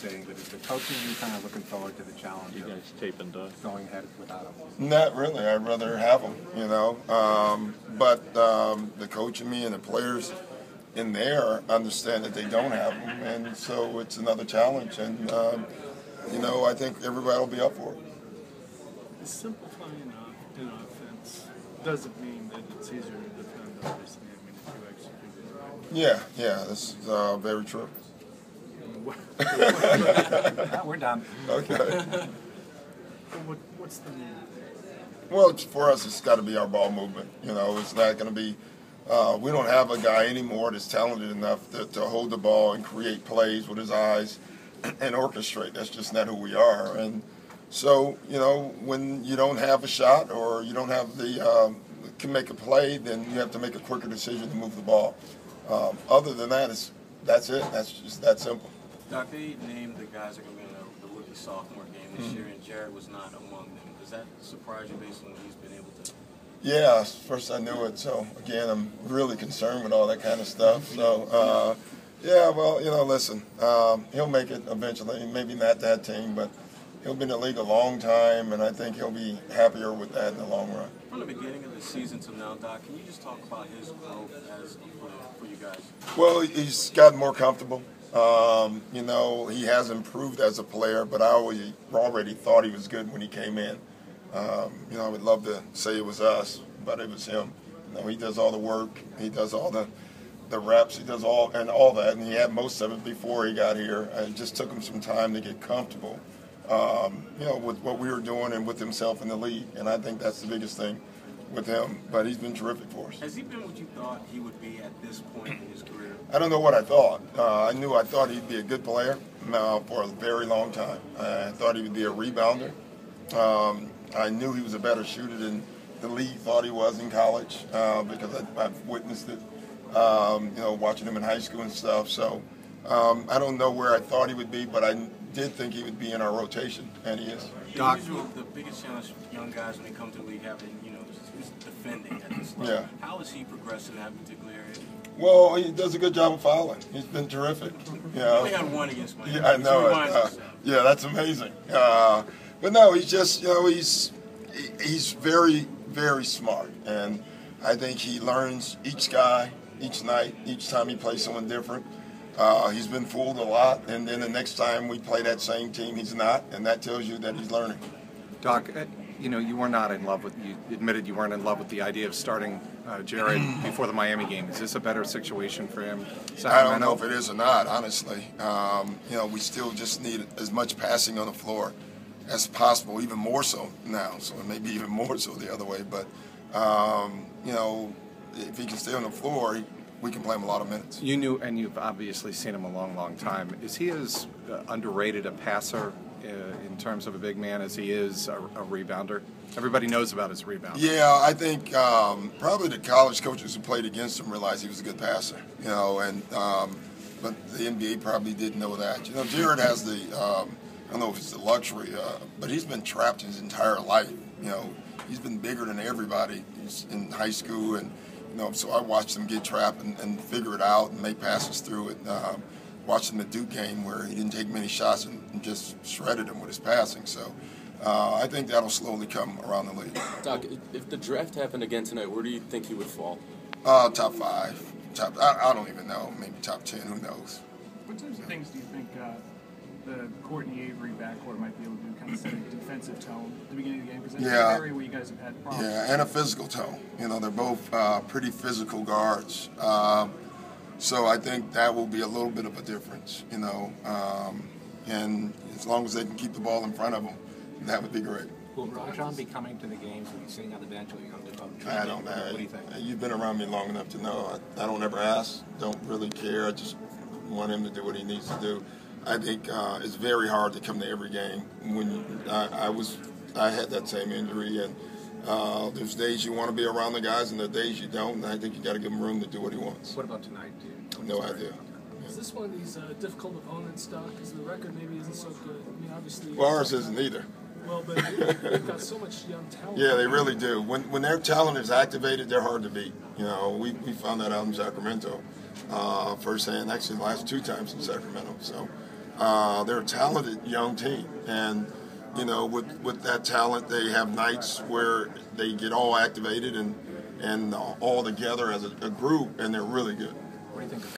saying, but is the coaching you kind of looking forward to the challenge? You guys taping going ahead without him? Not really. I'd rather have him, you know. But the coach and me and the players in there understand that they don't have him, and so it's another challenge. And you know, I think everybody will be up for it. Simplifying in offense doesn't mean that it's easier to defend, obviously. I mean, if you execute it right. Yeah, this is very true. We're done. Okay. What's the need? Well, for us, it's got to be our ball movement. You know, it's not going to be. We don't have a guy anymore that's talented enough to hold the ball and create plays with his eyes and orchestrate. That's just not who we are. And so, you know, when you don't have a shot or you don't have the can make a play, then you have to make a quicker decision to move the ball. Other than that, that's it. That's just that simple. Doc, they named the guys that are going to be in the rookie sophomore game this year, and Jared was not among them. Does that surprise you based on what he's been able to? Yeah, first I knew it. So again, I'm really concerned with all that kind of stuff. So yeah, well, you know, listen, he'll make it eventually. Maybe not that team, but he'll be in the league a long time, and I think he'll be happier with that in the long run. From the beginning of the season to now, Doc, can you just talk about his growth as a player for you guys? Well, he's gotten more comfortable. You know, he has improved as a player, but I already thought he was good when he came in. You know, I would love to say it was us, but it was him. You know, he does all the work. He does all the reps. He does all that, and he had most of it before he got here. It just took him some time to get comfortable, you know, with what we were doing and with himself in the league. And I think that's the biggest thing with him. But he's been terrific for us. Has he been what you thought he would be at this point in his career? I don't know what I thought. I thought he'd be a good player for a very long time. I thought he would be a rebounder. I knew he was a better shooter than the league thought he was in college because I've witnessed it, you know, watching him in high school and stuff. So I don't know where I thought he would be, but I did think he would be in our rotation, and he is. Doc, the biggest challenge for young guys when they come to the league having, you know, is defending at this level. Yeah. How is he progressing in that particular area? Well, he does a good job of fouling. He's been terrific. You know. He only had one against Miami. Yeah, I know it. Yeah, that's amazing. But no, he's just, you know, he's very, very smart, and I think he learns each guy, each night, each time he plays someone different. He's been fooled a lot, and then the next time we play that same team, he's not, and that tells you that he's learning. Doc, you know, you were not in love with, you admitted you weren't in love with the idea of starting Jared before the Miami game. Is this a better situation for him? Sacramento? I don't know if it is or not, honestly. You know, we still just need as much passing on the floor as possible, even more so now. So it may be even more so the other way. But, you know, if he can stay on the floor, we can play him a lot of minutes. You knew, and you've obviously seen him a long, long time. Is he as underrated a passer in terms of a big man as he is a rebounder? Everybody knows about his rebound. Yeah, I think probably the college coaches who played against him realized he was a good passer. You know, and but the NBA probably didn't know that. You know, Jared has the I don't know if it's the luxury, but he's been trapped his entire life. You know, he's been bigger than everybody. He's in high school, and you know, so I watched him get trapped and figure it out and make passes through it. Watched him the Duke game where he didn't take many shots and just shredded him with his passing. So I think that'll slowly come around the league. Doc, if the draft happened again tonight, where do you think he would fall? Top 5. I don't even know. Maybe top 10. Who knows? What types of things do you think the Courtney Avery backcourt might be able to do, kind of set a defensive tone at the beginning of the game? Because that's an area where you guys have had problems. Yeah, and a physical tone. You know, they're both pretty physical guards. So I think that will be a little bit of a difference, you know. And as long as they can keep the ball in front of them, that would be great. Will Rajon be coming to the games and sitting on the bench, or are you going to devote? I don't know. What do you think? You've been around me long enough to know. I don't ever ask. Don't really care. I just want him to do what he needs to do. I think it's very hard to come to every game. When I had that same injury, and there's days you want to be around the guys, and there are days you don't. And I think you got to give him room to do what he wants. What about tonight? No idea. Is this one of these difficult opponents, Doc? Because the record maybe isn't so good. I mean, obviously. Well, ours isn't either. Well, but they've got so much young talent. Yeah, they really do. When their talent is activated, they're hard to beat. You know, we found that out in Sacramento firsthand. Actually, the last 2 times in Sacramento. So They're a talented young team, and you know, with that talent, they have nights where they get all activated and all together as a group, and they're really good. What do you think of